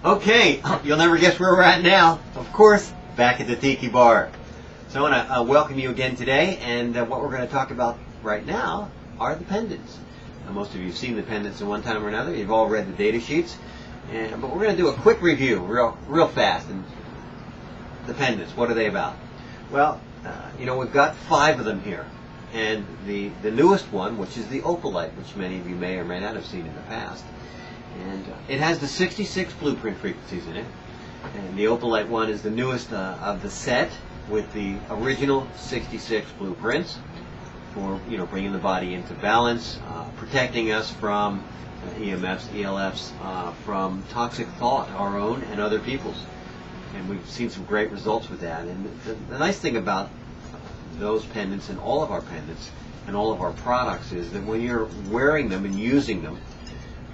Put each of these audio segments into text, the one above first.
Okay, you'll never guess where we're at now. Of course, back at the Tiki Bar. So I want to welcome you again today, and what we're going to talk about right now are the pendants. Most of you have seen the pendants in one time or another. You've all read the data sheets, but we're going to do a quick review, real fast. And the pendants, what are they about? Well, we've got 5 of them here, and the newest one, which is the opalite, which many of you may or may not have seen in the past. And it has the 66 blueprint frequencies in it. And the opalite one is the newest of the set with the original 66 blueprints for bringing the body into balance, protecting us from EMFs, ELFs, from toxic thought, our own and other people's. And we've seen some great results with that. And the nice thing about those pendants and all of our pendants and all of our products is that when you're wearing them and using them,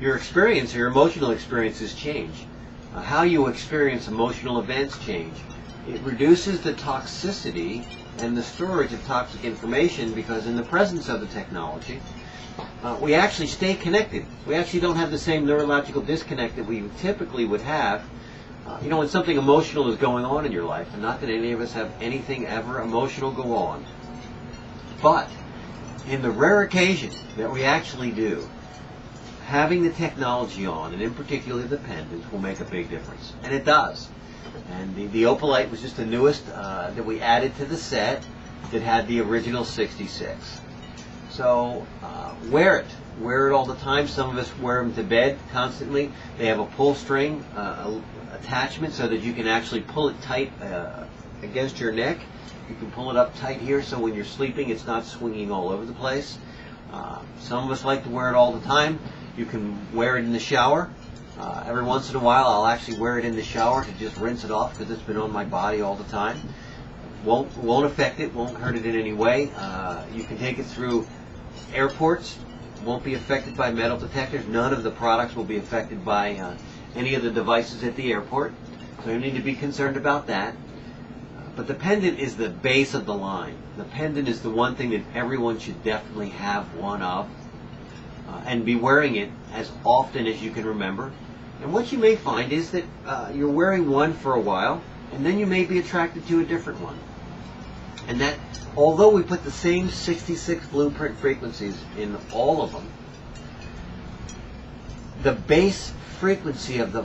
your experience, your emotional experiences change. How you experience emotional events change. It reduces the toxicity and the storage of toxic information because in the presence of the technology, we actually stay connected. We actually don't have the same neurological disconnect that we typically would have. When something emotional is going on in your life, and not that any of us have anything ever emotional go on, but in the rare occasion that we actually do, having the technology on, and in particular the pendants, will make a big difference. And it does. And the opalite was just the newest that we added to the set that had the original 66. So wear it. Wear it all the time. Some of us wear them to bed constantly. They have a pull string attachment so that you can actually pull it tight against your neck. You can pull it up tight here so when you're sleeping it's not swinging all over the place. Some of us like to wear it all the time. You can wear it in the shower. Every once in a while I'll actually wear it in the shower to just rinse it off because it's been on my body all the time. Won't affect it, won't hurt it in any way. You can take it through airports. Won't be affected by metal detectors. None of the products will be affected by any of the devices at the airport. So you need to be concerned about that. But the pendant is the base of the line. The pendant is the one thing that everyone should definitely have one of. And be wearing it as often as you can remember. And what you may find is that you're wearing one for a while, and then you may be attracted to a different one. And that, although we put the same 66 blueprint frequencies in all of them, the base frequency of the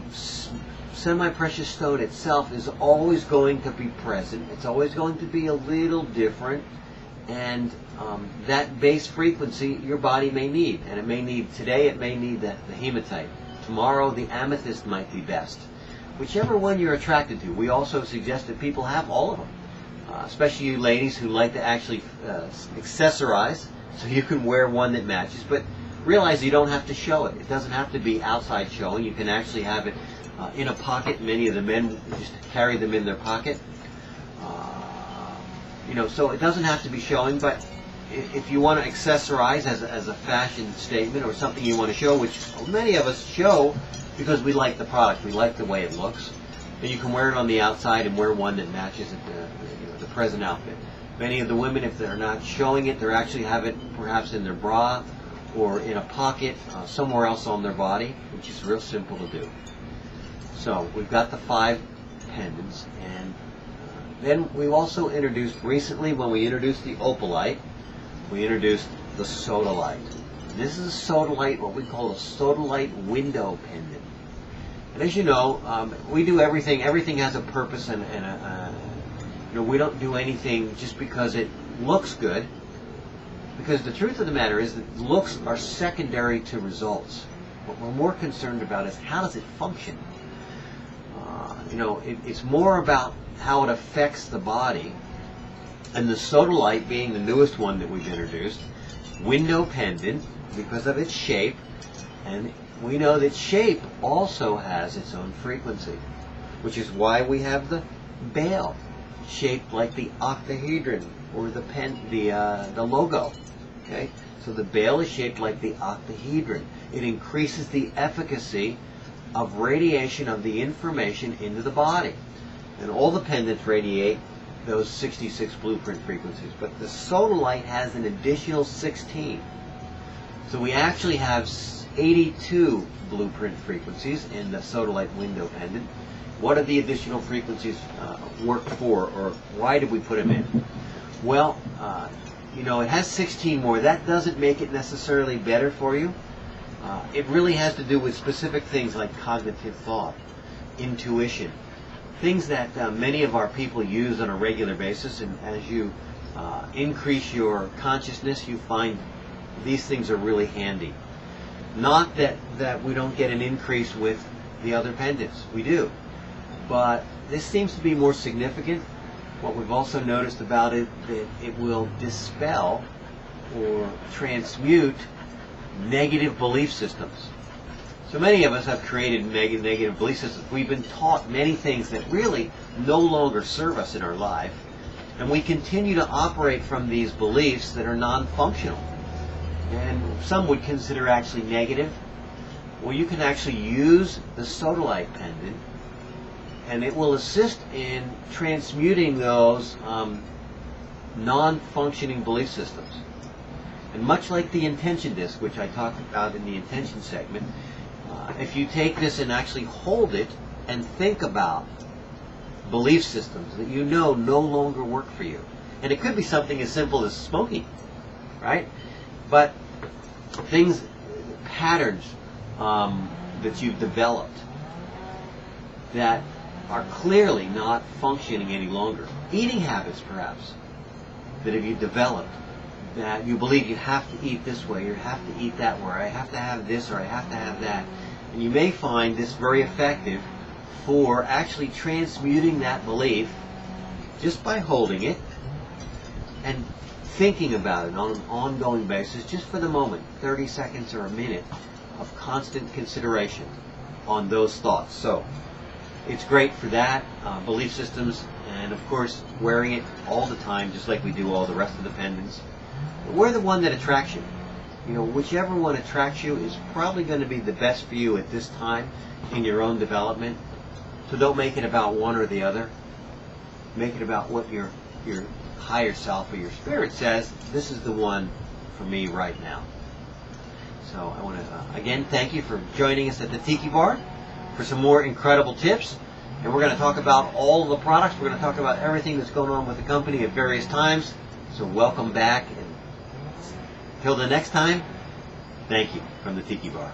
semi-precious stone itself is always going to be present. It's always going to be a little different. And that base frequency your body may need. And it may need, today it may need the hematite. Tomorrow the amethyst might be best. Whichever one you're attracted to. We also suggest that people have all of them. Especially you ladies who like to actually accessorize. So you can wear one that matches. But realize you don't have to show it. It doesn't have to be outside showing. You can actually have it in a pocket. Many of the men just carry them in their pocket. So it doesn't have to be showing, but if you want to accessorize as a fashion statement or something you want to show, which many of us show because we like the product, we like the way it looks, then you can wear it on the outside and wear one that matches the present outfit. Many of the women, if they're not showing it, they actually have it perhaps in their bra or in a pocket somewhere else on their body, which is real simple to do. So we've got the 5 pendants, and then we also introduced recently, when we introduced the opalite, we introduced the sodalite. This is a sodalite, what we call a sodalite window pendant. And as you know, we do everything. Everything has a purpose, and we don't do anything just because it looks good. Because the truth of the matter is that looks are secondary to results. What we're more concerned about is how does it function. It's more about how it affects the body. And the sodalite being the newest one that we've introduced, window pendant, because of its shape, and we know that shape also has its own frequency, which is why we have the bail shaped like the octahedron or the logo. Okay, so the bail is shaped like the octahedron. It increases the efficacy of radiation of the information into the body. And all the pendants radiate those 66 blueprint frequencies, but the sodalite has an additional 16. So we actually have 82 blueprint frequencies in the sodalite window pendant. What do the additional frequencies work for, or why did we put them in? Well, it has 16 more. That doesn't make it necessarily better for you. It really has to do with specific things like cognitive thought, intuition, things that many of our people use on a regular basis, and as you increase your consciousness, you find these things are really handy. Not that we don't get an increase with the other pendants. We do. But this seems to be more significant. What we've also noticed about it, that it will dispel or transmute negative belief systems. So many of us have created negative belief systems. We've been taught many things that really no longer serve us in our life, and we continue to operate from these beliefs that are non-functional, and some would consider actually negative. Well, you can actually use the sodalite pendant, and it will assist in transmuting those non-functioning belief systems. And much like the intention disc, which I talked about in the intention segment, if you take this and actually hold it and think about belief systems that you know no longer work for you. And it could be something as simple as smoking, right? But things, patterns that you've developed that are clearly not functioning any longer. Eating habits, perhaps, that have you developed, that you believe you have to eat this way, you have to eat that way, I have to have this, or I have to have that. And you may find this very effective for actually transmuting that belief just by holding it and thinking about it on an ongoing basis, just for the moment, 30 seconds or a minute of constant consideration on those thoughts. So it's great for that, belief systems, and of course wearing it all the time, just like we do all the rest of the pendants. Wear the one that attracts you. Whichever one attracts you is probably going to be the best for you at this time in your own development. So don't make it about one or the other. Make it about what your higher self or your spirit says, this is the one for me right now. So I want to again thank you for joining us at the Tiki Bar for some more incredible tips. And we're going to talk about all of the products. We're going to talk about everything that's going on with the company at various times. So welcome back. And till the next time, thank you from the Tiki Bar.